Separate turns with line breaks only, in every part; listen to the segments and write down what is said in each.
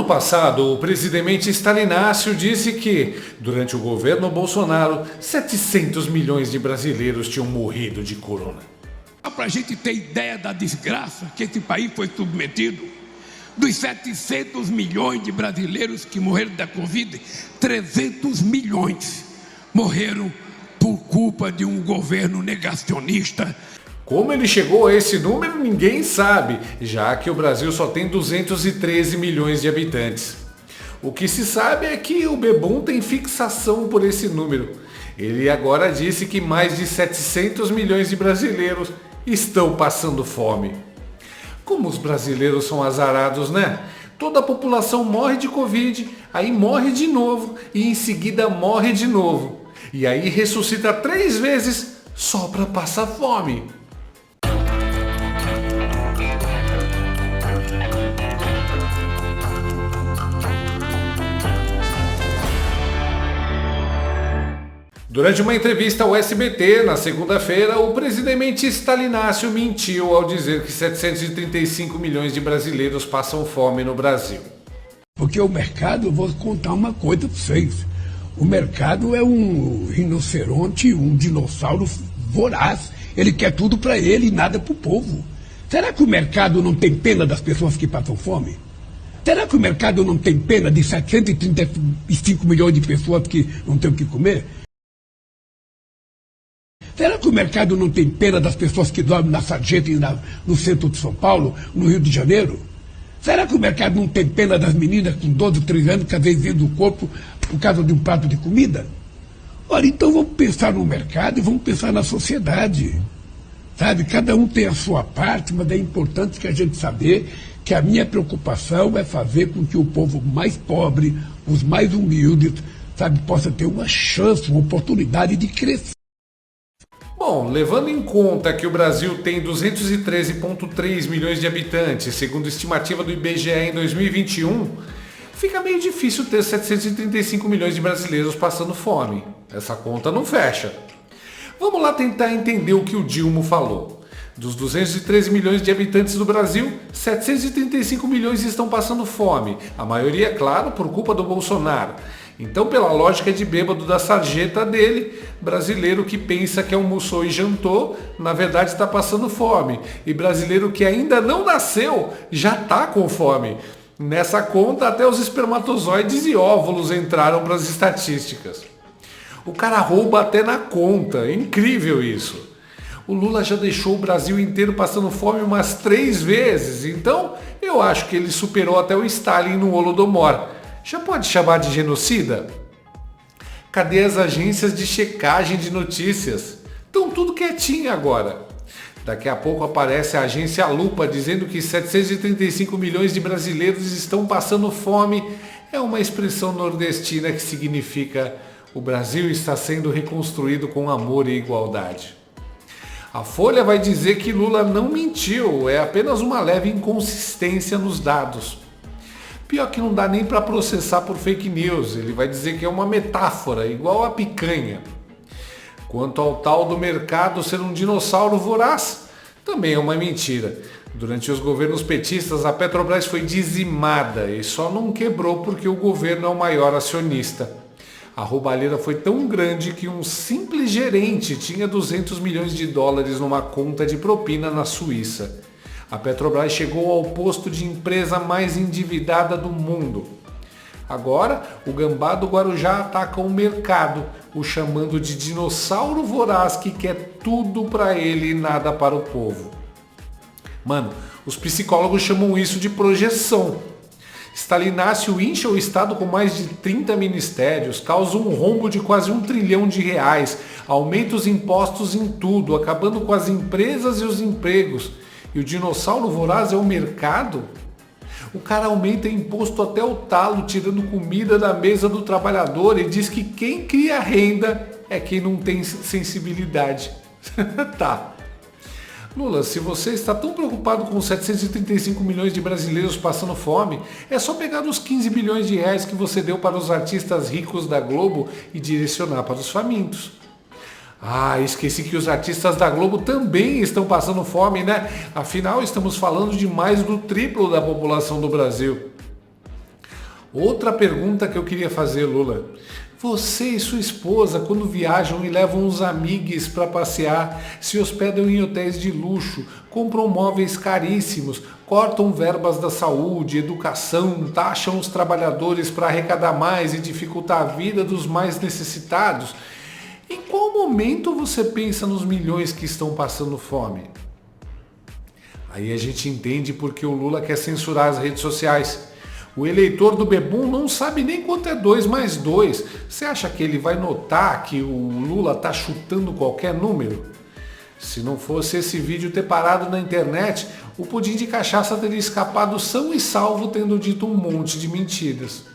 ano passado, o presidente Stalinácio disse que, durante o governo Bolsonaro, 700 milhões de brasileiros tinham morrido de corona.
Para a gente ter ideia da desgraça que esse país foi submetido, dos 700 milhões de brasileiros que morreram da Covid, 300 milhões morreram por culpa de um governo negacionista.
Como ele chegou a esse número, ninguém sabe, já que o Brasil só tem 213 milhões de habitantes. O que se sabe é que o Bebum tem fixação por esse número. Ele agora disse que mais de 700 milhões de brasileiros estão passando fome. Como os brasileiros são azarados, né? Toda a população morre de Covid, aí morre de novo e em seguida morre de novo. E aí ressuscita 3 vezes só para passar fome. Durante uma entrevista ao SBT, na segunda-feira, o presidente Stalinácio mentiu ao dizer que 735 milhões de brasileiros passam fome no Brasil.
Porque o mercado, eu vou contar uma coisa para vocês, o mercado é um rinoceronte, um dinossauro voraz, ele quer tudo para ele e nada para o povo. Será que o mercado não tem pena das pessoas que passam fome? Será que o mercado não tem pena de 735 milhões de pessoas que não têm o que comer? Será que o mercado não tem pena das pessoas que dormem na Sarjeta e no centro de São Paulo, no Rio de Janeiro? Será que o mercado não tem pena das meninas com 12, 13 anos que às vezes vendem o corpo por causa de um prato de comida? Ora, então vamos pensar no mercado e vamos pensar na sociedade. Sabe, cada um tem a sua parte, mas é importante que a gente saber que a minha preocupação é fazer com que o povo mais pobre, os mais humildes, sabe, possa ter uma chance, uma oportunidade de crescer.
Bom, levando em conta que o Brasil tem 213,3 milhões de habitantes, segundo a estimativa do IBGE em 2021, fica meio difícil ter 735 milhões de brasileiros passando fome. Essa conta não fecha. Vamos lá tentar entender o que o Dilma falou. Dos 213 milhões de habitantes do Brasil, 735 milhões estão passando fome. A maioria, é claro, por culpa do Bolsonaro. Então, pela lógica de bêbado da sarjeta dele, brasileiro que pensa que almoçou e jantou, na verdade está passando fome. E brasileiro que ainda não nasceu, já está com fome. Nessa conta, até os espermatozoides e óvulos entraram para as estatísticas. O cara rouba até na conta, é incrível isso. O Lula já deixou o Brasil inteiro passando fome umas 3 vezes, então eu acho que ele superou até o Stalin no Holodomor. Já pode chamar de genocida? Cadê as agências de checagem de notícias? Estão tudo quietinho agora. Daqui a pouco aparece a agência Lupa dizendo que 735 milhões de brasileiros estão passando fome. É uma expressão nordestina que significa o Brasil está sendo reconstruído com amor e igualdade. A Folha vai dizer que Lula não mentiu, é apenas uma leve inconsistência nos dados. Pior que não dá nem para processar por fake news, ele vai dizer que é uma metáfora, igual a picanha. Quanto ao tal do mercado ser um dinossauro voraz, também é uma mentira. Durante os governos petistas, a Petrobras foi dizimada e só não quebrou porque o governo é o maior acionista. A roubalheira foi tão grande que um simples gerente tinha 200 milhões de dólares numa conta de propina na Suíça. A Petrobras chegou ao posto de empresa mais endividada do mundo. Agora, o gambá do Guarujá ataca o mercado, o chamando de dinossauro voraz que quer tudo para ele e nada para o povo. Mano, os psicólogos chamam isso de projeção. Stalinácio incha o Estado com mais de 30 ministérios, causa um rombo de quase R$1 trilhão, aumenta os impostos em tudo, acabando com as empresas e os empregos. E o dinossauro voraz é o mercado? O cara aumenta imposto até o talo, tirando comida da mesa do trabalhador e diz que quem cria renda é quem não tem sensibilidade. Tá. Lula, se você está tão preocupado com 735 milhões de brasileiros passando fome, é só pegar os 15 bilhões de reais que você deu para os artistas ricos da Globo e direcionar para os famintos. Ah, esqueci que os artistas da Globo também estão passando fome, né? Afinal, estamos falando de mais do triplo da população do Brasil. Outra pergunta que eu queria fazer, Lula. Você e sua esposa, quando viajam e levam os amigos para passear, se hospedam em hotéis de luxo, compram móveis caríssimos, cortam verbas da saúde, educação, taxam os trabalhadores para arrecadar mais e dificultar a vida dos mais necessitados. Em qual momento você pensa nos milhões que estão passando fome? Aí a gente entende porque o Lula quer censurar as redes sociais. O eleitor do Bebum não sabe nem quanto é 2 mais 2. Você acha que ele vai notar que o Lula está chutando qualquer número? Se não fosse esse vídeo ter parado na internet, o pudim de cachaça teria escapado são e salvo tendo dito um monte de mentiras.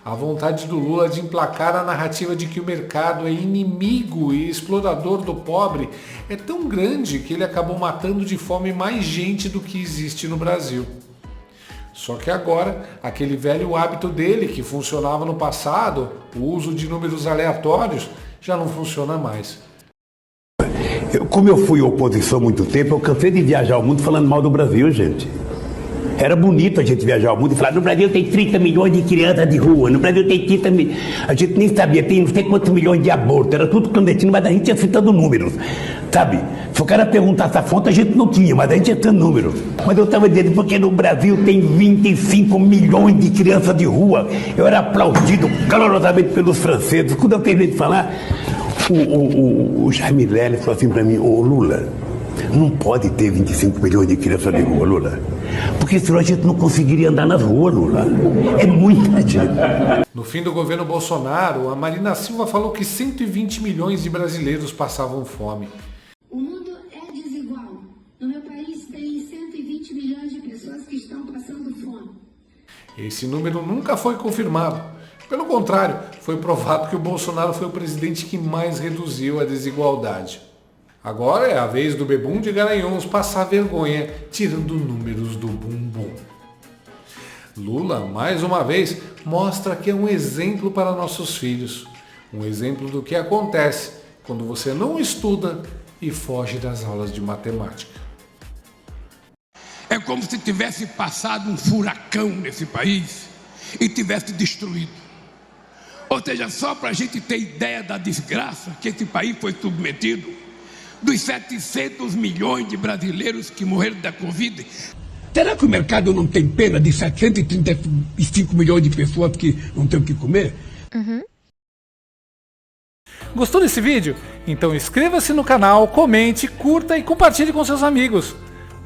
A vontade do Lula de emplacar a narrativa de que o mercado é inimigo e explorador do pobre é tão grande que ele acabou matando de fome mais gente do que existe no Brasil. Só que agora, aquele velho hábito dele que funcionava no passado, o uso de números aleatórios, já não funciona mais.
Como eu fui oposição há muito tempo, eu cansei de viajar o mundo falando mal do Brasil, gente. Era bonito a gente viajar ao mundo e falar, no Brasil tem 30 milhões de crianças de rua, no Brasil tem 30 milhões, a gente nem sabia, tem não sei quantos milhões de abortos, era tudo clandestino, mas a gente ia citando números, sabe? Se o cara perguntasse a fonte, a gente não tinha, mas a gente ia citando números. Mas eu estava dizendo, porque no Brasil tem 25 milhões de crianças de rua, eu era aplaudido calorosamente pelos franceses. Quando eu terminei de falar, o Jaime Lerner falou assim para mim, ô Lula, não pode ter 25 milhões de crianças de rua, Lula. Porque senão a gente não conseguiria andar nas ruas, Lula. É muita gente.
No fim do governo Bolsonaro, a Marina Silva falou que 120 milhões de brasileiros passavam fome.
O mundo é desigual. No meu país tem 120 milhões de pessoas que estão passando fome.
Esse número nunca foi confirmado. Pelo contrário, foi provado que o Bolsonaro foi o presidente que mais reduziu a desigualdade. Agora é a vez do Bebum de Garanhuns passar vergonha, tirando números do bumbum. Lula, mais uma vez, mostra que é um exemplo para nossos filhos. Um exemplo do que acontece quando você não estuda e foge das aulas de matemática.
É como se tivesse passado um furacão nesse país e tivesse destruído. Ou seja, só para a gente ter ideia da desgraça que esse país foi submetido, dos 700 milhões de brasileiros que morreram da Covid. Será que o mercado não tem pena de 735 milhões de pessoas que não têm o que comer?
Gostou desse vídeo? Então inscreva-se no canal, comente, curta e compartilhe com seus amigos.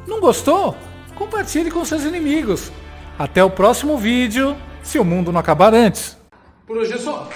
Não gostou? Compartilhe com seus inimigos. Até o próximo vídeo, se o mundo não acabar antes. Por hoje é só.